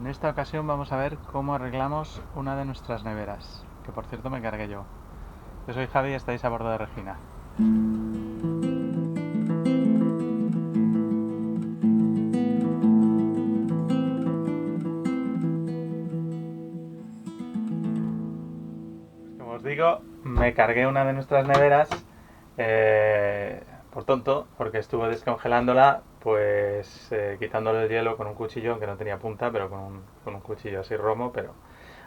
En esta ocasión vamos a ver cómo arreglamos una de nuestras neveras, que por cierto me cargué yo. Yo soy Javi y estáis a bordo de Regina. Como os digo, me cargué una de nuestras neveras por tonto, porque estuve descongelándola, pues quitándole el hielo con un cuchillo, que no tenía punta, pero con un cuchillo así romo, pero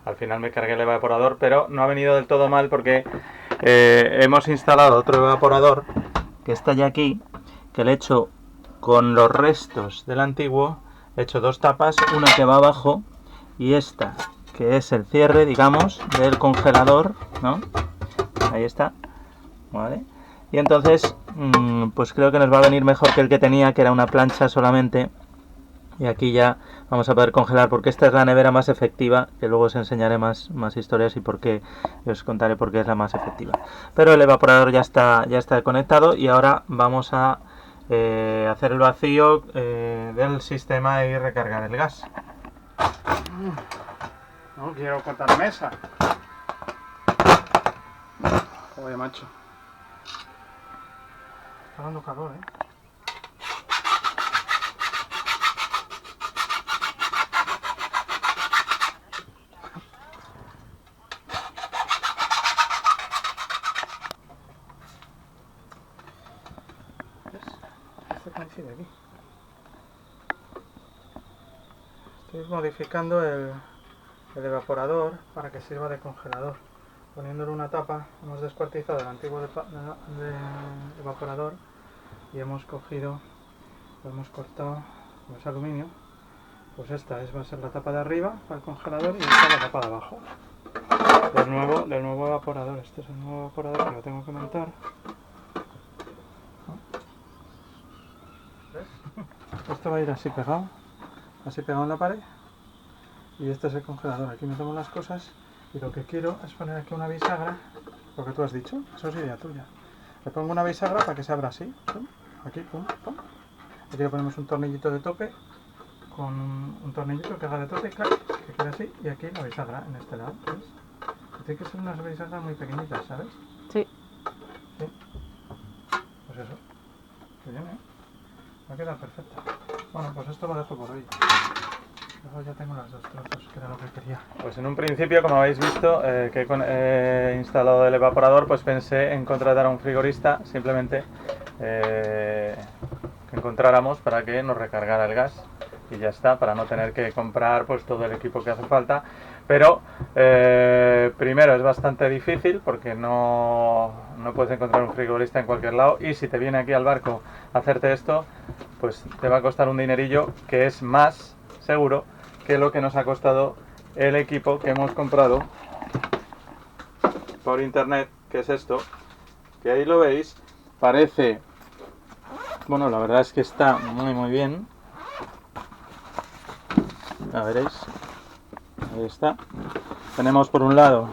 al final me cargué el evaporador, pero no ha venido del todo mal porque hemos instalado otro evaporador que está ya aquí, que le he hecho con los restos del antiguo, he hecho dos tapas, una que va abajo y esta que es el cierre, digamos, del congelador, ¿no? Ahí está, ¿vale? Y entonces, pues creo que nos va a venir mejor que el que tenía, que era una plancha solamente. Y aquí ya vamos a poder congelar, porque esta es la nevera más efectiva, que luego os enseñaré más historias y por qué, os contaré por qué es la más efectiva. Pero el evaporador ya está conectado y ahora vamos a hacer el vacío del sistema y recargar el gas. No quiero cortar mesa. Joder, macho. Está dando calor, Este coincide aquí. Estoy modificando el evaporador para que sirva de congelador. Poniéndole una tapa, hemos descuartizado el antiguo evaporador y hemos cogido, lo hemos cortado, como es aluminio, pues esta va a ser la tapa de arriba para el congelador y esta la tapa de abajo. Del nuevo evaporador. Este es el nuevo evaporador que lo tengo que montar. ¿Ves? Esto va a ir así pegado en la pared. Y este es el congelador. Aquí metemos las cosas y lo que quiero es poner aquí una bisagra, lo que tú has dicho, eso es idea tuya. Le pongo una bisagra para que se abra así, ¿sí? Aquí, pum, pum. Aquí le ponemos un tornillito de tope, con un tornillito que haga de tope, clac, que quede así, y aquí la bisagra en este lado, ¿ves? Tiene que ser unas bisagras muy pequeñitas, ¿sabes? Sí. Sí. Pues eso. Qué bien, ¿eh? Va a quedar perfecta. Bueno, pues esto lo dejo por hoy. Luego ya tengo las dos trozos, que era lo que quería. Pues en un principio, como habéis visto, que he instalado el evaporador, pues pensé en contratar a un frigorista, simplemente que encontráramos para que nos recargara el gas y ya está, para no tener que comprar pues todo el equipo que hace falta. Pero primero es bastante difícil porque no puedes encontrar un frigorista en cualquier lado, y si te viene aquí al barco a hacerte esto, pues te va a costar un dinerillo que es más seguro que lo que nos ha costado el equipo que hemos comprado por internet, que es esto, que ahí lo veis, parece, bueno, la verdad es que está muy bien, ya veréis, ahí está. Tenemos por un lado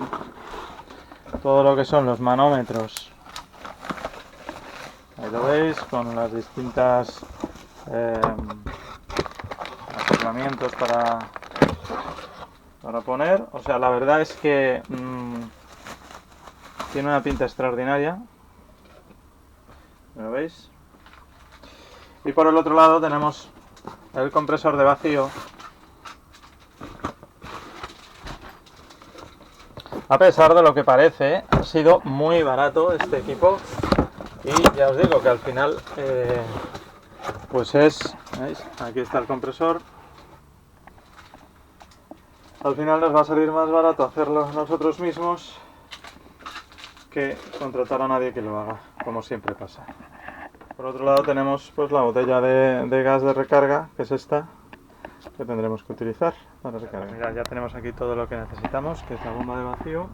todo lo que son los manómetros, ahí lo veis, con las distintas herramientas para poner. O sea, la verdad es que tiene una pinta extraordinaria, ¿lo veis? Y por el otro lado tenemos el compresor de vacío. A pesar de lo que parece, ha sido muy barato este equipo, y ya os digo que al final pues es, ¿veis? Aquí está el compresor. Al final nos va a salir más barato hacerlo nosotros mismos que contratar a nadie que lo haga, como siempre pasa. Por otro lado tenemos pues la botella de gas de recarga, que es esta, que tendremos que utilizar para recargar. Mirad, ya tenemos aquí todo lo que necesitamos, que es la bomba de vacío.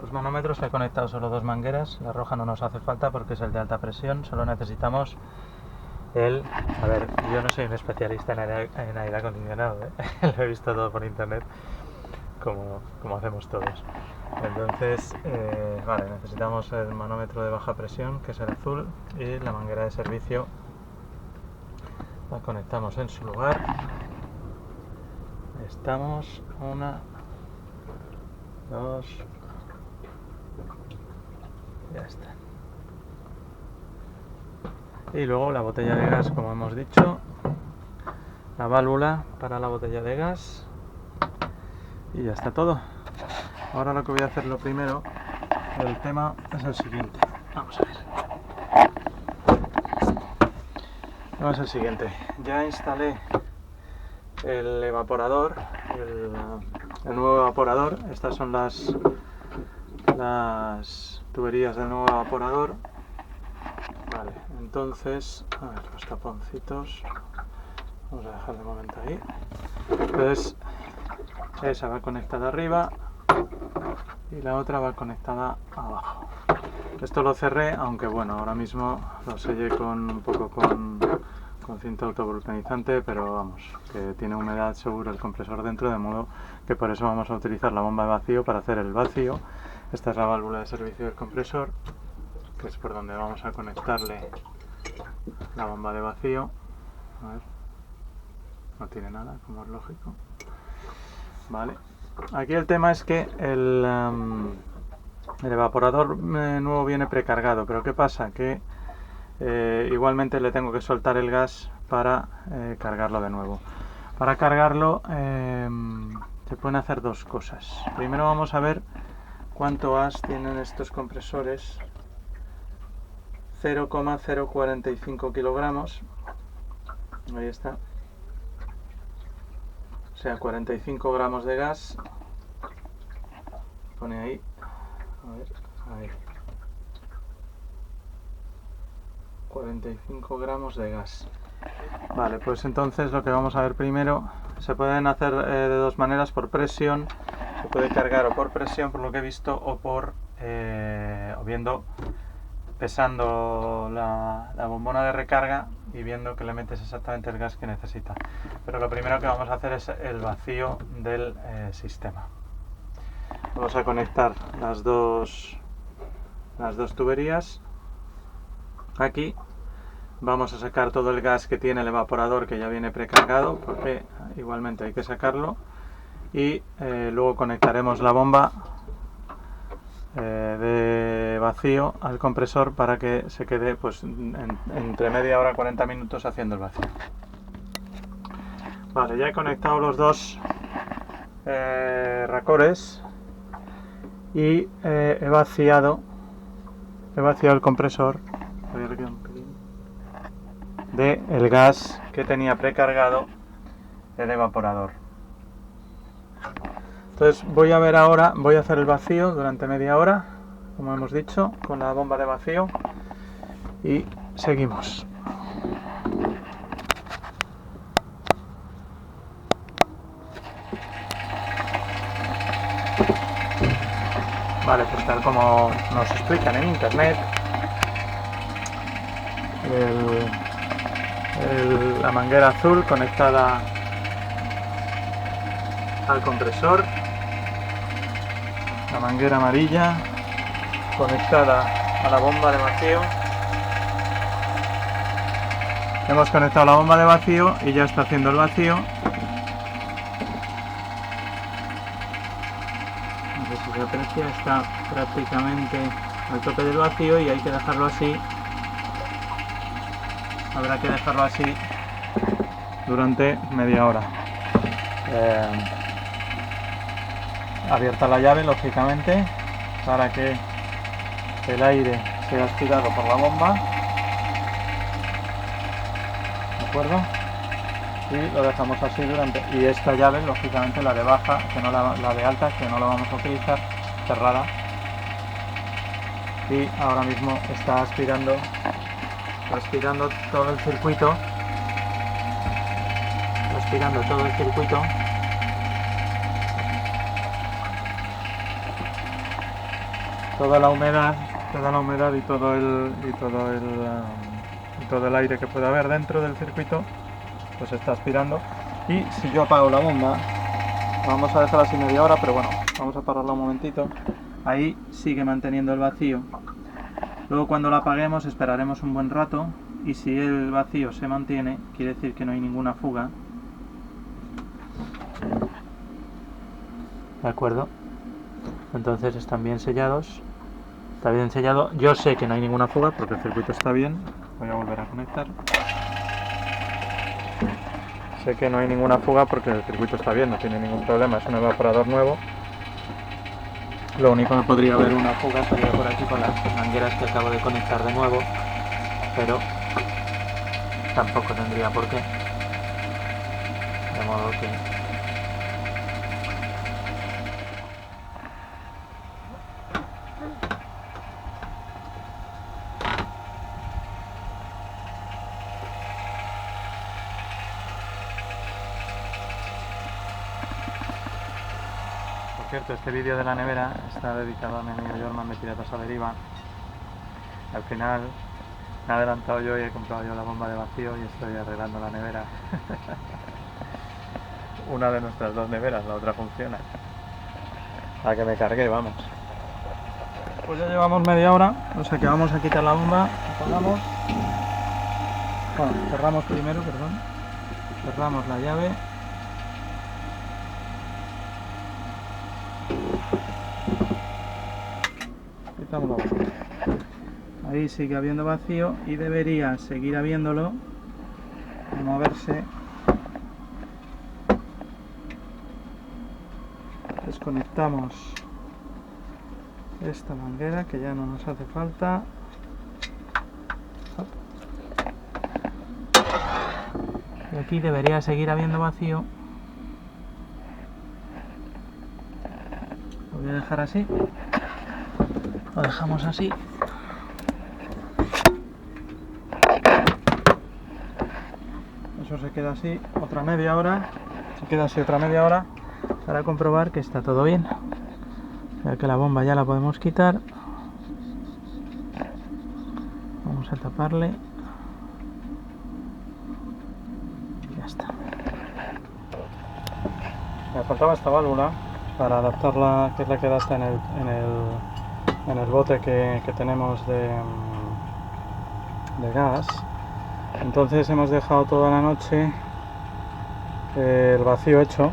Los manómetros, he conectado solo dos mangueras, la roja no nos hace falta porque es el de alta presión, solo necesitamos a ver, yo no soy un especialista en aire acondicionado, ¿eh? Lo he visto todo por internet, como hacemos todos. Entonces, vale, necesitamos el manómetro de baja presión, que es el azul, y la manguera de servicio La conectamos en su lugar. Estamos 1, 2, ya está. Y luego la botella de gas, como hemos dicho, la válvula para la botella de gas, y ya está todo. Ahora lo que voy a hacer, lo primero del tema, es el siguiente. Vamos a ver. Vamos al siguiente. Ya instalé el evaporador, el nuevo evaporador. Estas son las tuberías del nuevo evaporador. Vale, entonces, a ver, los taponcitos. Vamos a dejar de momento ahí. Entonces, esa va conectada arriba y la otra va conectada abajo. Esto lo cerré, aunque bueno, ahora mismo lo sellé con un poco con cinta autovulcanizante, pero vamos, que tiene humedad seguro el compresor dentro, de modo que por eso vamos a utilizar la bomba de vacío para hacer el vacío. Esta es la válvula de servicio del compresor, que es por donde vamos a conectarle la bomba de vacío. A ver, no tiene nada, como es lógico. Vale, aquí el tema es que el evaporador nuevo viene precargado, pero ¿qué pasa? Que igualmente le tengo que soltar el gas para cargarlo de nuevo. Para cargarlo se pueden hacer dos cosas. Primero vamos a ver cuánto gas tienen estos compresores. 0,045 kilogramos. Ahí está. O sea, 45 gramos de gas. Pone ahí. A ver, ahí. 45 gramos de gas. Vale, pues entonces lo que vamos a ver primero, se pueden hacer de dos maneras: por presión, se puede cargar o por presión, por lo que he visto, o por pesando la bombona de recarga y viendo que le metes exactamente el gas que necesita. Pero lo primero que vamos a hacer es el vacío del sistema. Vamos a conectar las dos tuberías. Aquí vamos a sacar todo el gas que tiene el evaporador, que ya viene precargado, porque igualmente hay que sacarlo, y luego conectaremos la bomba de vacío al compresor para que se quede pues entre media hora y 40 minutos haciendo el vacío. Vale, ya he conectado los dos racores y he vaciado el compresor de el gas que tenía precargado el evaporador. Entonces voy a ver ahora, voy a hacer el vacío durante media hora, como hemos dicho, con la bomba de vacío, y seguimos. Vale, pues tal como nos explican en internet, la manguera azul conectada al compresor, la manguera amarilla conectada a la bomba de vacío. Hemos conectado la bomba de vacío y ya está haciendo el vacío. No sé si se aprecia, está prácticamente al tope del vacío y hay que dejarlo así. Habrá que dejarlo así durante media hora. Abierta la llave, lógicamente, para que el aire sea aspirado por la bomba. ¿De acuerdo? Y lo dejamos así y esta llave, lógicamente, la de baja, que no la de alta, que no la vamos a utilizar, cerrada. Y ahora mismo está aspirando todo el circuito. Toda la humedad y todo el aire que pueda haber dentro del circuito, pues está aspirando. Y si yo apago la bomba, vamos a dejar así media hora, pero bueno, vamos a pararla un momentito. Ahí sigue manteniendo el vacío. Luego, cuando la apaguemos, esperaremos un buen rato y si el vacío se mantiene, quiere decir que no hay ninguna fuga. ¿De acuerdo? Entonces están bien sellados. Está bien sellado. Yo sé que no hay ninguna fuga porque el circuito está bien. Voy a volver a conectar. Sé que no hay ninguna fuga porque el circuito está bien, no tiene ningún problema. Es un evaporador nuevo. Lo único que podría haber una fuga sería por aquí con las mangueras que acabo de conectar de nuevo, pero tampoco tendría por qué. De modo que por cierto, este vídeo de la nevera está dedicado a mi amigo Jorman de Piratas a Deriva. Al final me he adelantado yo y he comprado yo la bomba de vacío y estoy arreglando la nevera. Una de nuestras dos neveras, la otra funciona. La que me cargué, vamos. Pues ya llevamos media hora, o sea que vamos a quitar la bomba, apagamos. Bueno, cerramos primero, perdón. Cerramos la llave. Quitamos la bomba. Ahí sigue habiendo vacío y debería seguir habiéndolo, moverse. Desconectamos esta manguera que ya no nos hace falta. Y aquí debería seguir habiendo vacío. Lo voy a dejar así. Lo dejamos así. Eso se queda así otra media hora. Se queda así otra media hora para comprobar que está todo bien. O sea que la bomba ya la podemos quitar. Vamos a taparle. Ya está. Me faltaba esta válvula para adaptarla, que es la que da hasta en el bote que tenemos de gas. Entonces hemos dejado toda la noche el vacío hecho,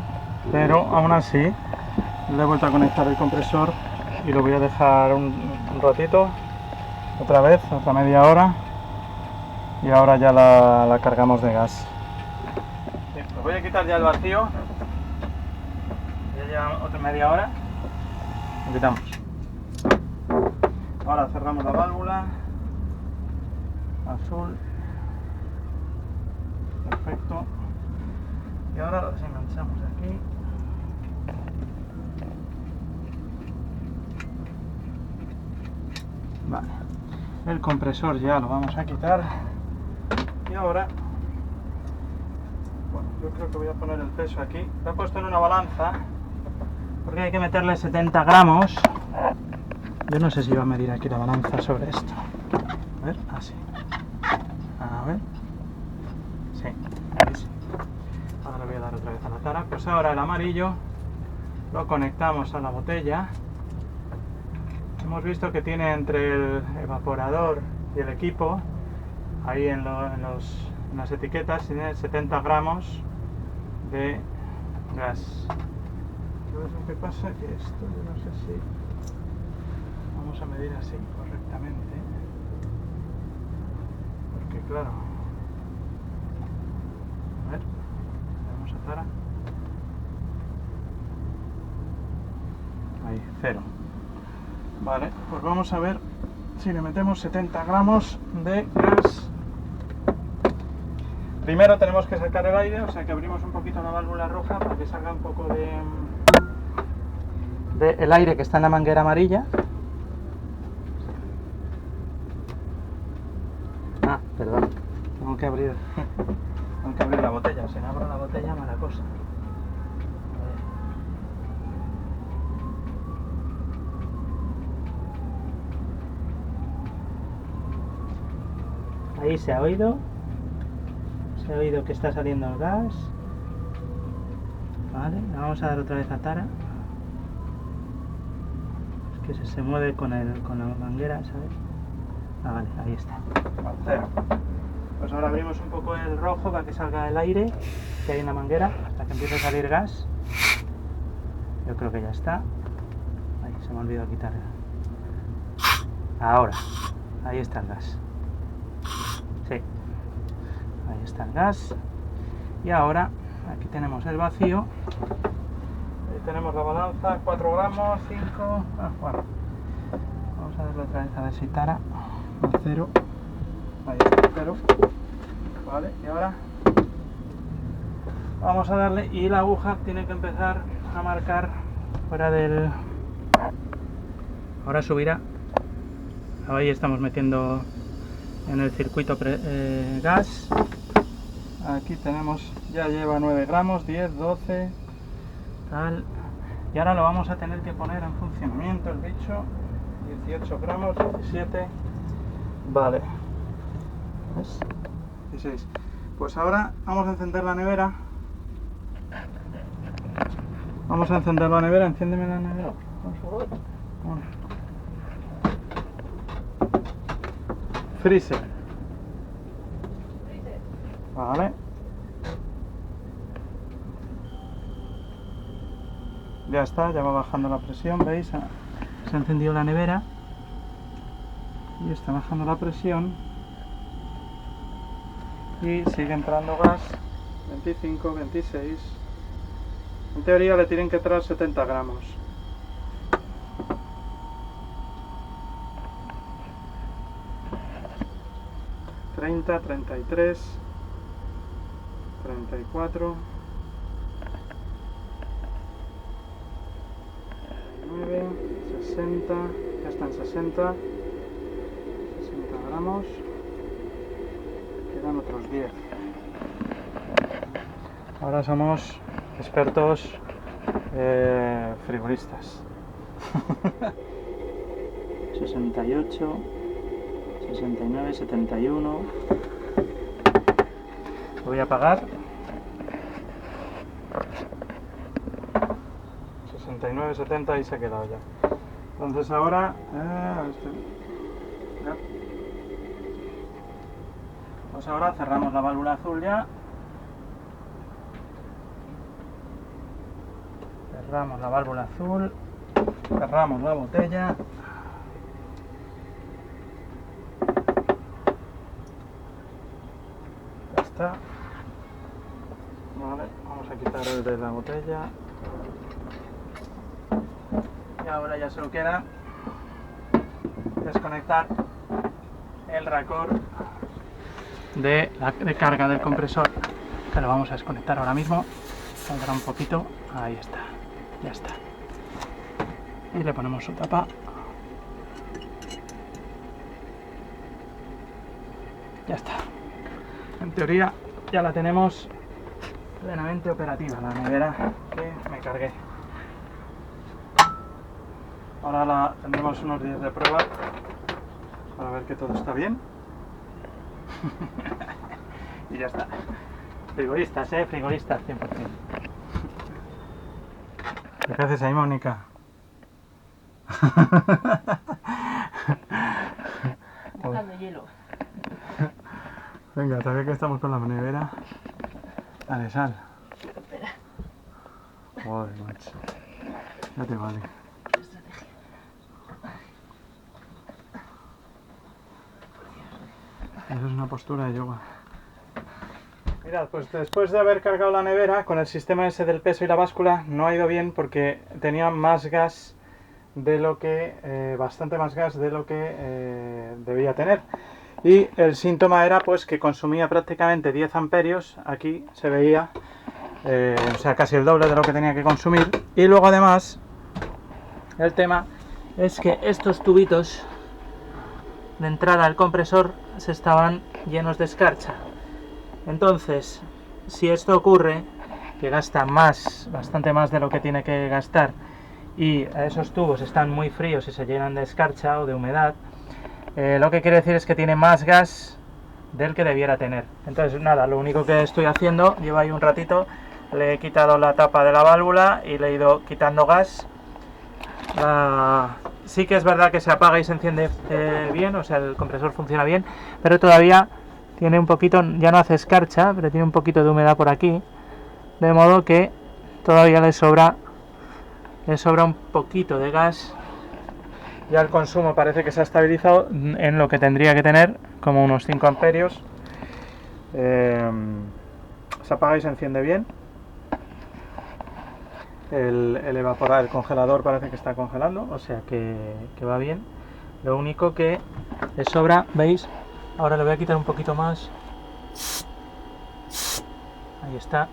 pero aún así le he vuelto a conectar el compresor y lo voy a dejar un ratito, otra vez, otra media hora, y ahora ya la cargamos de gas. Bien, pues voy a quitar ya el vacío, ya lleva otra media hora, lo quitamos. Ahora cerramos la válvula azul. Perfecto. Y ahora lo desenganchamos de aquí. Vale. El compresor ya lo vamos a quitar. Y ahora, bueno, yo creo que voy a poner el peso aquí. Lo he puesto en una balanza porque hay que meterle 70 gramos. Yo no sé si va a medir aquí la balanza sobre esto. A ver, así. A ver. Sí, ahí sí. Ahora le voy a dar otra vez a la tara. Pues ahora el amarillo lo conectamos a la botella. Hemos visto que tiene entre el evaporador y el equipo, ahí en las etiquetas, tiene 70 gramos de gas. ¿Sabes lo que pasa? Que esto yo no sé si vamos a medir así correctamente, porque claro, a ver, vamos a Tara, ahí, 0. Vale, pues vamos a ver si le metemos 70 gramos de gas. Primero tenemos que sacar el aire, o sea que abrimos un poquito la válvula roja para que salga un poco de el aire que está en la manguera amarilla. Ah, perdón, tengo que abrir la botella, si no abro la botella, mala cosa. Ahí se ha oído que está saliendo el gas. Vale, le vamos a dar otra vez a Tara. Es que se mueve con la manguera, ¿sabes? Ah, vale, ahí está. Vale, 0. Pues ahora abrimos un poco el rojo para que salga el aire que hay en la manguera, hasta que empiece a salir gas. Yo creo que ya está. Ay, se me ha olvidado quitar. Ahora, ahí está el gas. Sí, ahí está el gas. Y ahora, aquí tenemos el vacío. Ahí tenemos la balanza, 4 gramos, 5... bueno. Vamos a darle otra vez a ver si tara. Al 0. Ahí está el 0. Vale, y ahora vamos a darle, y la aguja tiene que empezar a marcar fuera del... Ahora subirá. Ahí estamos metiendo en el circuito gas. Aquí tenemos, ya lleva 9 gramos, 10, 12, tal. Y ahora lo vamos a tener que poner en funcionamiento el bicho. 18 gramos, 17. Vale. ¿Ves? 16. Pues ahora vamos a encender la nevera. Vamos a encender la nevera. Enciéndeme la nevera. Bueno. Freezer. Vale. Ya está, ya va bajando la presión, ¿veis? Se ha encendido la nevera y está bajando la presión y sigue entrando gas. 25, 26. En teoría le tienen que entrar 70 gramos. ...30, 33... ...34... ...9... ...60... ...ya están 60... ...60 gramos... ...quedan otros 10... ...ahora somos expertos... ...frigoristas... ...68... ...69, 71... Lo voy a apagar. 69, 70 y se ha quedado ya. Entonces ahora... ya. Pues ahora cerramos la válvula azul ya. Cerramos la válvula azul. Cerramos la botella. Ya está. Vale, vamos a quitar el de la botella. Y ahora ya solo queda desconectar el racor de carga del compresor, que lo vamos a desconectar ahora mismo. Saldrá un poquito. Ahí está. Ya está. Y le ponemos su tapa. Ya está. En teoría ya la tenemos plenamente operativa, la nevera que me cargué. Ahora tendremos unos días de prueba para ver que todo está bien. Y ya está. Frigoristas, frigoristas 100%. ¿Qué haces ahí, Mónica? Sacando hielo. Venga, todavía que estamos con la nevera. Dale, sal. Espera. Joder, macho. Ya te vale. Estrategia. Eso es una postura de yoga. Mirad, pues después de haber cargado la nevera con el sistema ese del peso y la báscula, no ha ido bien porque tenía más gas de lo que, bastante más gas de lo que debía tener. Y el síntoma era pues que consumía prácticamente 10 amperios, aquí se veía, o sea, casi el doble de lo que tenía que consumir. Y luego además, el tema es que estos tubitos de entrada al compresor se estaban llenos de escarcha. Entonces, si esto ocurre, que gasta más, bastante más de lo que tiene que gastar, y esos tubos están muy fríos y se llenan de escarcha o de humedad, lo que quiere decir es que tiene más gas del que debiera tener. Entonces nada, lo único que estoy haciendo, llevo ahí un ratito, le he quitado la tapa de la válvula y le he ido quitando gas. Sí que es verdad que se apaga y se enciende bien, o sea, el compresor funciona bien, pero todavía tiene un poquito, ya no hace escarcha, pero tiene un poquito de humedad por aquí, de modo que todavía le sobra un poquito de gas. Ya el consumo parece que se ha estabilizado en lo que tendría que tener, como unos 5 amperios. Se apaga y se enciende bien. El congelador parece que está congelando, o sea que va bien. Lo único que le sobra, ¿veis? Ahora le voy a quitar un poquito más. Ahí está.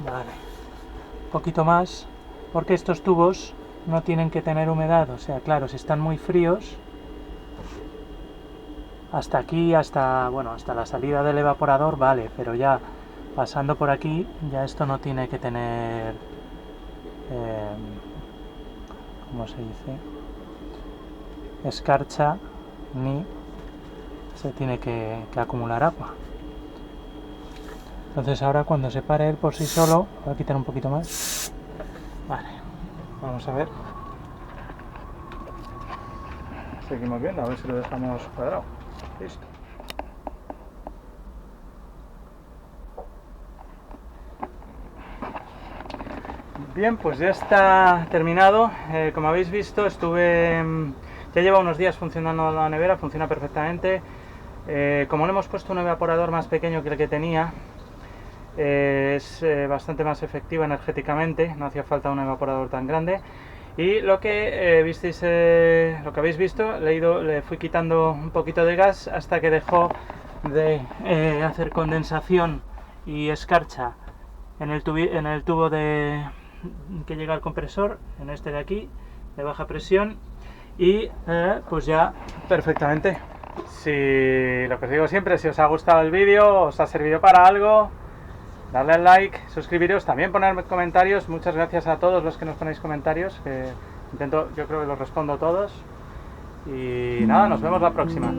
Vale. Un poquito más, porque estos tubos no tienen que tener humedad, o sea, claro, si están muy fríos, hasta aquí, hasta la salida del evaporador, vale, pero ya pasando por aquí, ya esto no tiene que tener, ¿cómo se dice? Escarcha, ni se tiene que acumular agua. Entonces ahora cuando se pare él por sí solo, voy a quitar un poquito más. Vale, vamos a ver. Seguimos viendo, a ver si lo dejamos cuadrado. Listo. Bien, pues ya está terminado. Como habéis visto, ya lleva unos días funcionando la nevera, funciona perfectamente. Como le hemos puesto un evaporador más pequeño que el que tenía, es bastante más efectiva energéticamente, no hacía falta un evaporador tan grande. Y lo que habéis visto, le fui quitando un poquito de gas hasta que dejó de hacer condensación y escarcha en el tubo que llega al compresor, en este de aquí, de baja presión, y pues ya perfectamente. Si lo que os digo siempre, si os ha gustado el vídeo, os ha servido para algo, darle al like, suscribiros, también ponerme comentarios. Muchas gracias a todos los que nos ponéis comentarios, que yo creo que los respondo todos. Y nada, nos vemos la próxima.